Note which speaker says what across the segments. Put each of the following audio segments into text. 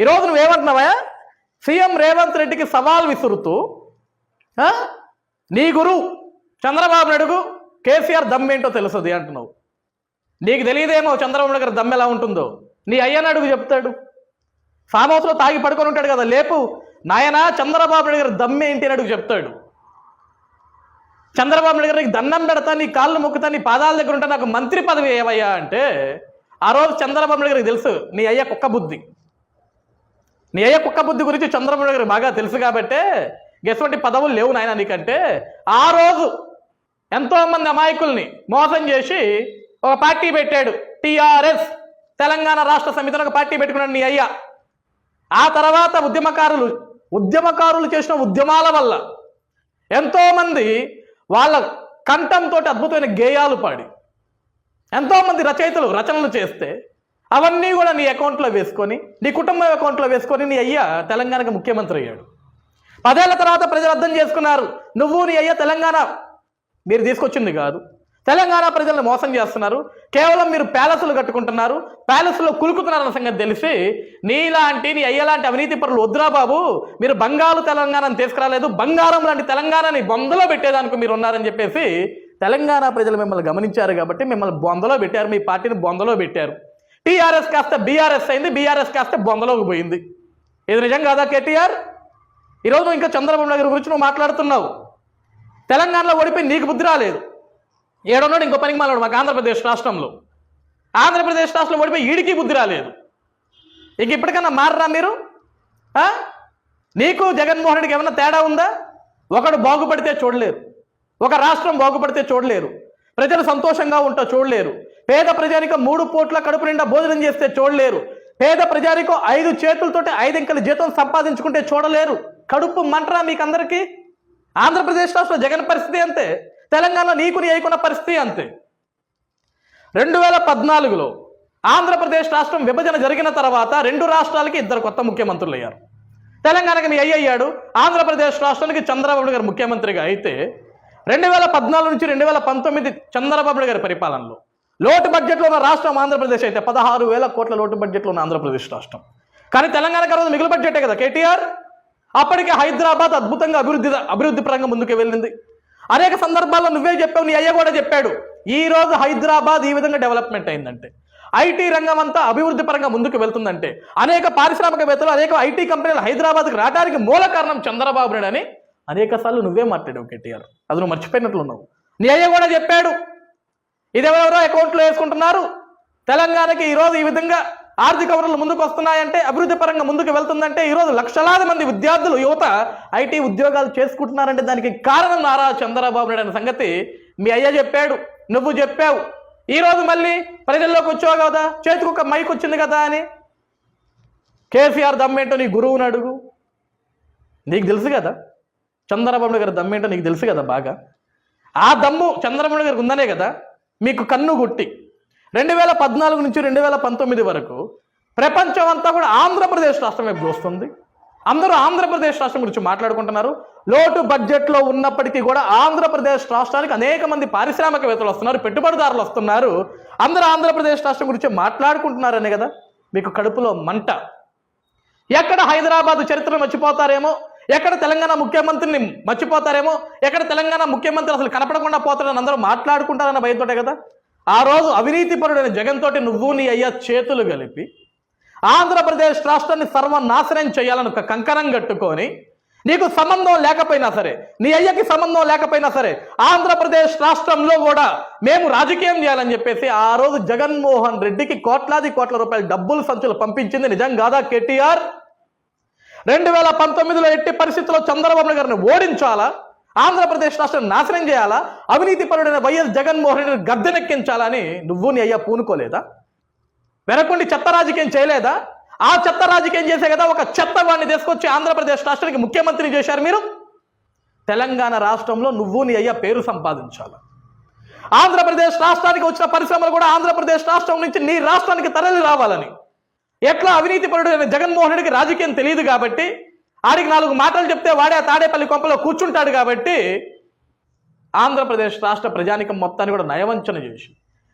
Speaker 1: ఈరోజు నువ్వేమంటున్నావా? సీఎం రేవంత్ రెడ్డికి సవాల్ విసురుతూ నీ గురువు చంద్రబాబు నాయుడుకు కేసీఆర్ దమ్మేంటో తెలుస్తుంది అంటున్నావు. నీకు తెలియదేమో చంద్రబాబు నాయుడు గారి దమ్ము ఎలా ఉంటుందో. నీ అయ్యని అడుగు చెప్తాడు. ఫామ్ హౌస్లో తాగి పడుకొని ఉంటాడు కదా, లేపు నాయన చంద్రబాబు నాయుడు గారి దమ్మేంటి అని అడుగు చెప్తాడు. చంద్రబాబు నాయుడు గారు నీకు దండం పెడతా, నీ కాళ్ళు మొక్కుతా, నీ పాదాల దగ్గర ఉంటా, నాకు మంత్రి పదవి ఏవయ్యా అంటే ఆ రోజు చంద్రబాబు నాయుడు గారికి తెలుసు నీ అయ్య కుక్క బుద్ధి. నీ అయ్య కుక్క బుద్ధి గురించి చంద్రబాబు నాయుడు గారికి బాగా తెలుసు కాబట్టే ఎటువంటి పదవులు లేవు నాయన నీకంటే. ఆ రోజు ఎంతోమంది అమాయకుల్ని మోసం చేసి ఒక పార్టీ పెట్టాడు, టీఆర్ఎస్, తెలంగాణ రాష్ట్ర సమితిని ఒక పార్టీ పెట్టుకున్నాడు నీ అయ్య. ఆ తర్వాత ఉద్యమకారులు చేసిన ఉద్యమాల వల్ల ఎంతోమంది వాళ్ళ కంఠంతో అద్భుతమైన గేయాలు పాడి ఎంతోమంది రచయితలు రచనలు చేస్తే అవన్నీ కూడా నీ అకౌంట్లో వేసుకొని, నీ కుటుంబం అకౌంట్లో వేసుకొని నీ అయ్య తెలంగాణకి ముఖ్యమంత్రి అయ్యాడు. 10 ఏళ్ల తర్వాత ప్రజలు అర్థం చేసుకున్నారు, నువ్వు నీ అయ్య తెలంగాణ మీరు తీసుకొచ్చింది కాదు, తెలంగాణ ప్రజలను మోసం చేస్తున్నారు, కేవలం మీరు ప్యాలెస్లు కట్టుకుంటున్నారు, ప్యాలెస్లో కులుకుతున్నారన్న సంగతి తెలిసి నీలాంటి నీ అయ్యలాంటి అవినీతి పరులు వద్దురా బాబు, మీరు బంగారు తెలంగాణను తీసుకురాలేదు, బంగారం లాంటి తెలంగాణని బొందలో పెట్టేదానికి మీరు ఉన్నారని చెప్పేసి తెలంగాణ ప్రజలు మిమ్మల్ని గమనించారు కాబట్టి మిమ్మల్ని బొందలో పెట్టారు, మీ పార్టీని బొందలో పెట్టారు. టీఆర్ఎస్ కాస్త బీఆర్ఎస్ అయింది, బీఆర్ఎస్ కాస్త బొందలోకి పోయింది. ఇది నిజం కాదా కేటీఆర్? ఈరోజు ఇంకా చంద్రబాబు నాయుడు గురించి నువ్వు మాట్లాడుతున్నావు. తెలంగాణలో ఓడిపోయి నీకు బుద్ధి రాలేదు, ఏడున్నాడు ఇంకో పనికి మాట్లాడు మాకు ఆంధ్రప్రదేశ్ రాష్ట్రంలో. ఆంధ్రప్రదేశ్ రాష్ట్రంలో ఓడిపోయి ఈడికి బుద్ధి రాలేదు. ఇక ఇప్పటికన్నా మారరా మీరు? నీకు జగన్మోహన్ రెడ్డికి ఏమన్నా తేడా ఉందా? ఒకడు బాగుపడితే చూడలేరు, ఒక రాష్ట్రం బాగుపడితే చూడలేరు, ప్రజలు సంతోషంగా ఉంటా చూడలేరు, పేద ప్రజానికం 3 పూట్ల కడుపు నిండా భోజనం చేస్తే చూడలేరు, పేద ప్రజానికం 5 చేతులతోటి 5 అంకెల జీతం సంపాదించుకుంటే చూడలేరు. కడుపు మంటరా మీకందరికీ? ఆంధ్రప్రదేశ్ రాష్ట్రంలో జగన్ పరిస్థితి అంతే, తెలంగాణలో నీకు నీ అయికున్న పరిస్థితి అంతే. 2014లో ఆంధ్రప్రదేశ్ రాష్ట్రం విభజన జరిగిన తర్వాత 2 రాష్ట్రాలకి 2 కొత్త ముఖ్యమంత్రులు అయ్యారు. తెలంగాణకి మీ అయ్యాడు, ఆంధ్రప్రదేశ్ రాష్ట్రానికి చంద్రబాబు గారు ముఖ్యమంత్రిగా అయితే 2014 నుంచి 2019 చంద్రబాబు గారి పరిపాలనలో లోటు బడ్జెట్లో ఉన్న రాష్ట్రం ఆంధ్రప్రదేశ్ అయితే 16,000 కోట్ల లోటు బడ్జెట్లో ఉన్న ఆంధ్రప్రదేశ్ రాష్ట్రం. కానీ తెలంగాణకు రోజు మిగులు బడ్జెటే కదా కేటీఆర్. అప్పటికే హైదరాబాద్ అద్భుతంగా అభివృద్ధి పరంగా ముందుకు వెళ్ళింది. అనేక సందర్భాల్లో నువ్వే చెప్పావు, నీ అయ్య కూడా చెప్పాడు, ఈ రోజు హైదరాబాద్ ఈ విధంగా డెవలప్మెంట్ అయిందంటే, ఐటీ రంగం అంతా అభివృద్ధి పరంగా ముందుకు వెళ్తుందంటే, అనేక పారిశ్రామికవేత్తలు అనేక ఐటీ కంపెనీలు హైదరాబాద్కి రావడానికి మూల కారణం చంద్రబాబు నాయుడు అని అనేక సార్లు నువ్వే మాట్లాడావు కేటీఆర్. అది నువ్వు మర్చిపోయినట్లున్నావు. నీ అయ్య కూడా చెప్పాడు, ఇది ఎవరెవరో అకౌంట్లో వేసుకుంటున్నారు, తెలంగాణకి ఈరోజు ఈ విధంగా ఆర్థిక వనరులు ముందుకు వస్తున్నాయంటే, అభివృద్ధి పరంగా ముందుకు వెళ్తుందంటే, ఈరోజు లక్షలాది మంది విద్యార్థులు యువత ఐటీ ఉద్యోగాలు చేసుకుంటున్నారంటే దానికి కారణం నారా చంద్రబాబు నాయుడు అనే సంగతి మీ అయ్య చెప్పాడు, నువ్వు చెప్పావు. ఈరోజు మళ్ళీ ప్రజల్లోకి వచ్చావు కదా, చేతికి ఒక మైక్ వచ్చింది కదా అని కేసీఆర్ దమ్మేంటో నీ గురువుని అడుగు. నీకు తెలుసు కదా చంద్రబాబు నాయుడు గారి దమ్మేంటో, నీకు తెలుసు కదా బాగా. ఆ దమ్ము చంద్రబాబు నాయుడు గారికి ఉందనే కదా మీకు కన్ను గుట్టి 2014 నుంచి 2019 వరకు ప్రపంచం అంతా కూడా ఆంధ్రప్రదేశ్ రాష్ట్రం వైపు చూస్తుంది. అందరూ ఆంధ్రప్రదేశ్ రాష్ట్రం గురించి మాట్లాడుకుంటున్నారు. లోటు బడ్జెట్లో ఉన్నప్పటికీ కూడా ఆంధ్రప్రదేశ్ రాష్ట్రానికి అనేక మంది పారిశ్రామికవేత్తలు వస్తున్నారు, పెట్టుబడిదారులు వస్తున్నారు, అందరూ ఆంధ్రప్రదేశ్ రాష్ట్రం గురించి మాట్లాడుకుంటున్నారనే కదా మీకు కడుపులో మంట. ఎక్కడ హైదరాబాద్ చరిత్రను మర్చిపోతారేమో, ఎక్కడ తెలంగాణ ముఖ్యమంత్రిని మర్చిపోతారేమో, ఎక్కడ తెలంగాణ ముఖ్యమంత్రి అసలు కనపడకుండా పోతారని అందరూ మాట్లాడుకుంటారన్న భయంతోటే కదా ఆ రోజు అవినీతి పరుడైన జగన్ తోటి నువ్వు నీ అయ్యా చేతులు కలిపి ఆంధ్రప్రదేశ్ రాష్ట్రాన్ని సర్వనాశనం చేయాలని ఒక కంకణం కట్టుకొని, నీకు సంబంధం లేకపోయినా సరే, నీ అయ్యకి సంబంధం లేకపోయినా సరే, ఆంధ్రప్రదేశ్ రాష్ట్రంలో కూడా మేము రాజకీయం చేయాలని చెప్పేసి ఆ రోజు జగన్మోహన్ రెడ్డికి కోట్లాది కోట్ల రూపాయల డబ్బులు సంచులు పంపించింది నిజం కాదా కేటీఆర్? 2019లో ఎట్టి పరిస్థితుల్లో చంద్రబాబు గారిని ఓడించాలా, ఆంధ్రప్రదేశ్ రాష్ట్రాన్ని నాశనం చేయాలా, అవినీతి పరుడైన వైఎస్ జగన్మోహన్ రెడ్డిని గద్దెనెక్కించాలని నువ్వు నీ అయ్యా పూనుకోలేదా? వెనకుండి చెత్త రాజకీయం చేయలేదా? ఆ చెత్త రాజకీయం చేసే కదా ఒక చెత్త వాడిని తీసుకొచ్చి ఆంధ్రప్రదేశ్ రాష్ట్రానికి ముఖ్యమంత్రి చేశారు మీరు. తెలంగాణ రాష్ట్రంలో నువ్వు నీ అయ్యా పేరు సంపాదించాలి. ఆంధ్రప్రదేశ్ రాష్ట్రానికి వచ్చిన పరిశ్రమలు కూడా ఆంధ్రప్రదేశ్ రాష్ట్రం నుంచి నీ రాష్ట్రానికి తరలి రావాలని. ఎట్లా అవినీతి పరుడైన జగన్మోహన్ రెడ్డికి రాజకీయం తెలియదు కాబట్టి, ఆడికి 4 మాటలు చెప్తే వాడే తాడేపల్లి కొంపలో కూర్చుంటాడు కాబట్టి ఆంధ్రప్రదేశ్ రాష్ట్ర ప్రజానికం మొత్తాన్ని కూడా నయవంచన చేసి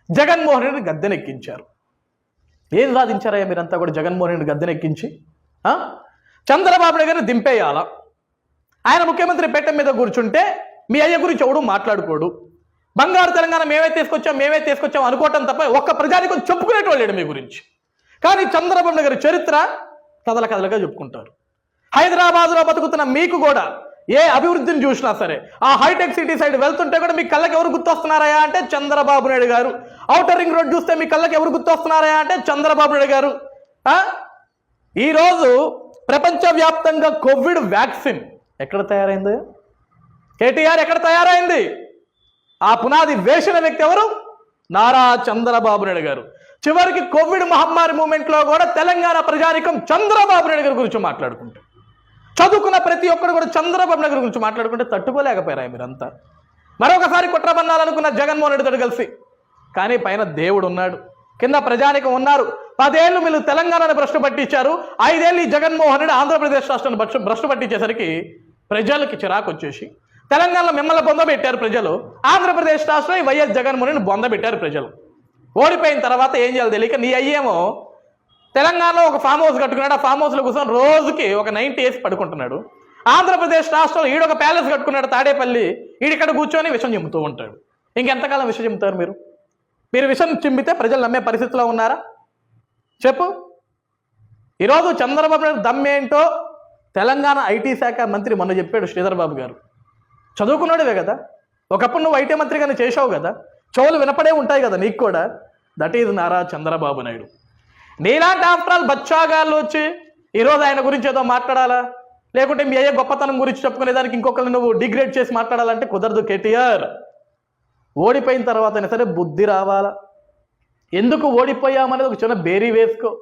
Speaker 1: జగన్మోహన్ రెడ్డిని గద్దెనెక్కించారు. ఏం సాధించారయ్యా మీరంతా కూడా జగన్మోహన్ రెడ్డి గద్దెనెక్కించి? ఆ? చంద్రబాబు నాయుడు గారిని దింపేయాల. ఆయన ముఖ్యమంత్రి పీఠ మీద కూర్చుంటే మీ అయ్య గురించి ఎవడు మాట్లాడుకోడు. బంగారు తెలంగాణ మేమే తీసుకొచ్చాం అనుకోవటం తప్ప ఒక్క ప్రజానికం చెప్పుకునేటోళ్ళు లేడు మీ గురించి. కానీ చంద్రబాబు నాయుడు గారి చరిత్ర కథలుగా చెప్పుకుంటారు. హైదరాబాద్లో బతుకుతున్న మీకు కూడా ఏ అభివృద్ధిని చూసినా సరే ఆ హైటెక్ సిటీ సైడ్ వెళ్తుంటే కూడా మీ కళ్ళకి ఎవరు గుర్తొస్తున్నారా అంటే చంద్రబాబు నాయుడు గారు. ఔటర్ రింగ్ రోడ్ చూస్తే మీ కళ్ళకి ఎవరు గుర్తొస్తున్నారా అంటే చంద్రబాబు నాయుడు గారు. ఈరోజు ప్రపంచవ్యాప్తంగా కోవిడ్ వ్యాక్సిన్ ఎక్కడ తయారైంది? కేటీఆర్ ఎక్కడ తయారైంది? ఆ పునాది వేసిన వ్యక్తి ఎవరు? నారా చంద్రబాబు నాయుడు గారు. చివరికి కోవిడ్ మహమ్మారి మూమెంట్లో కూడా తెలంగాణ ప్రజానికం చంద్రబాబు నాయుడు గారి గురించి మాట్లాడుకుంటారు. చదువుకున్న ప్రతి ఒక్కరు కూడా చంద్రబాబు నాయుడు గురించి మాట్లాడుకుంటే తట్టుకోలేకపోయారా మీరంతా? మరొకసారి కుట్రబన్నాలనుకున్న జగన్మోహన్ రెడ్డితో కలిసి. కానీ పైన దేవుడు ఉన్నాడు, కింద ప్రజానికం ఉన్నారు. 10 ఏళ్ళు మీరు తెలంగాణను భ్రష్టు పట్టించారు. 5 ఏళ్ళు ఈ జగన్మోహన్ రెడ్డి ఆంధ్రప్రదేశ్ రాష్ట్రాన్ని భ్రష్టు పట్టించేసరికి ప్రజలకి చిరాకు వచ్చేసి తెలంగాణలో మిమ్మల్ని బొందబెట్టారు ప్రజలు. ఆంధ్రప్రదేశ్ రాష్ట్రం ఈ వైఎస్ జగన్మోహన్ రెడ్డిని బొందబెట్టారు ప్రజలు. ఓడిపోయిన తర్వాత ఏం చేయాలో తెలియక నీ అయ్యేమో తెలంగాణలో ఒక ఫామ్ హౌస్ కట్టుకున్నాడు. ఆ ఫామ్ హౌస్లో కూర్చొని రోజుకి ఒక 90 వేసి పడుకుంటున్నాడు. ఆంధ్రప్రదేశ్ రాష్ట్రంలో ఈడొక ప్యాలెస్ కట్టుకున్నాడు తాడేపల్లి. ఈడిక్కడ కూర్చొని విషం చెమ్ముతూ ఉంటాడు. ఇంకెంతకాలం విషం చెమ్ముతారు మీరు? మీరు విషం చిమ్మితే ప్రజలు నమ్మే పరిస్థితిలో ఉన్నారా? చెప్పు. ఈరోజు చంద్రబాబు నాయుడు దమ్మేంటో తెలంగాణ ఐటీ శాఖ మంత్రి మొన్న చెప్పాడు శ్రీధర్ బాబు గారు. చదువుకున్నాడువే కదా, ఒకప్పుడు నువ్వు ఐటీ మంత్రిగానే చేసావు కదా, చెవులు వినపడే ఉంటాయి కదా నీకు కూడా. That is Nara Chandrababu Naidu. నీలాంటి ఆఫ్టర్ ఆల్ బచ్చాగాళ్ళు వచ్చి ఈరోజు ఆయన గురించి ఏదో మాట్లాడాలా, లేకుంటే మీ అయ్యే గొప్పతనం గురించి చెప్పుకునేదానికి ఇంకొకరిని నువ్వు డిగ్రేడ్ చేసి మాట్లాడాలంటే కుదరదు. కేటీఆర్ ఓడిపోయిన తర్వాతైనా సరే బుద్ధి రావాలా. ఎందుకు ఓడిపోయామనేది ఒక చిన్న బేరీ వేసుకో.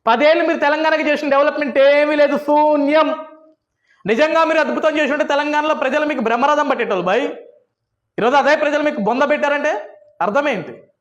Speaker 1: 10 ఏళ్ళు మీరు తెలంగాణకి చేసిన డెవలప్మెంట్ ఏమీ లేదు, శూన్యం. నిజంగా మీరు అద్భుతం చేసి ఉంటే తెలంగాణలో ప్రజలు మీకు బ్రహ్మరథం పట్టేటోళ్ళు బాయ్. ఈరోజు అదే ప్రజలు మీకు బొంద పెట్టారంటే అర్థమేంటి?